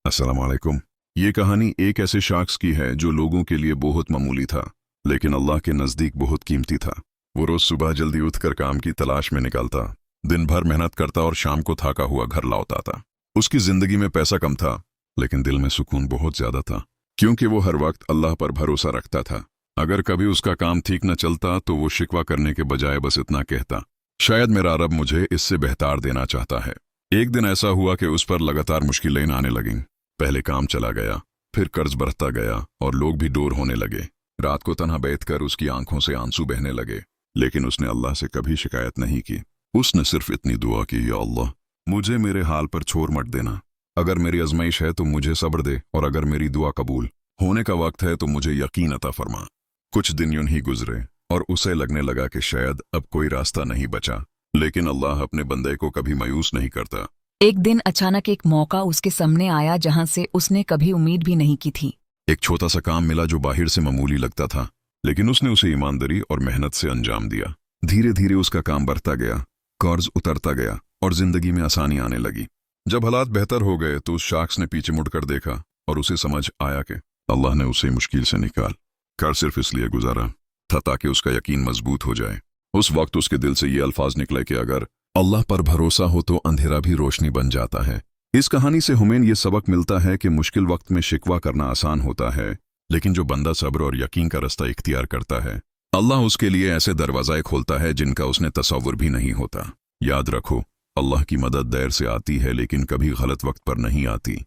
अस्सलाम वालेकुम। ये कहानी एक ऐसे शख्स की है जो लोगों के लिए बहुत मामूली था, लेकिन अल्लाह के नज़दीक बहुत कीमती था। वो रोज़ सुबह जल्दी उठकर काम की तलाश में निकलता, दिन भर मेहनत करता और शाम को थका हुआ घर लौटता था। उसकी ज़िंदगी में पैसा कम था, लेकिन दिल में सुकून बहुत ज़्यादा था, क्योंकि वो हर वक्त अल्लाह पर भरोसा रखता था। अगर कभी उसका काम ठीक न चलता तो वो शिकवा करने के बजाय बस इतना कहता, शायद मेरा रब मुझे इससे बेहतर देना चाहता है। एक दिन ऐसा हुआ कि उस पर लगातार मुश्किलें आने लगीं। पहले काम चला गया, फिर कर्ज बढ़ता गया और लोग भी दूर होने लगे। रात को तन्हा बैठकर उसकी आंखों से आंसू बहने लगे, लेकिन उसने अल्लाह से कभी शिकायत नहीं की। उसने सिर्फ इतनी दुआ की, या अल्लाह, मुझे मेरे हाल पर छोड़ मत देना। अगर मेरी आजमाइश है तो मुझे सब्र दे, और अगर मेरी दुआ कबूल होने का वक्त है तो मुझे यकीन अता फरमा। कुछ दिन यूं ही गुजरे और उसे लगने लगा कि शायद अब कोई रास्ता नहीं बचा, लेकिन अल्लाह अपने बंदे को कभी मायूस नहीं करता। एक दिन अचानक एक मौका उसके सामने आया जहां से उसने कभी उम्मीद भी नहीं की थी। एक छोटा सा काम मिला जो बाहर से मामूली लगता था, लेकिन उसने उसे ईमानदारी और मेहनत से अंजाम दिया। धीरे धीरे उसका काम बढ़ता गया, कर्ज उतरता गया और जिंदगी में आसानी आने लगी। जब हालात बेहतर हो गए तो उस शख्स ने पीछे मुड़कर देखा और उसे समझ आया कि अल्लाह ने उसे मुश्किल से निकाल कर सिर्फ इसलिए गुजारा था ताकि उसका यकीन मजबूत हो जाए। उस वक्त उसके दिल से ये अल्फाज निकले कि अगर अल्लाह पर भरोसा हो तो अंधेरा भी रोशनी बन जाता है। इस कहानी से हमें यह सबक मिलता है कि मुश्किल वक्त में शिकवा करना आसान होता है, लेकिन जो बंदा सब्र और यकीन का रास्ता इख्तियार करता है, अल्लाह उसके लिए ऐसे दरवाज़े खोलता है जिनका उसने तसव्वुर भी नहीं होता। याद रखो, अल्लाह की मदद देर से आती है लेकिन कभी गलत वक्त पर नहीं आती।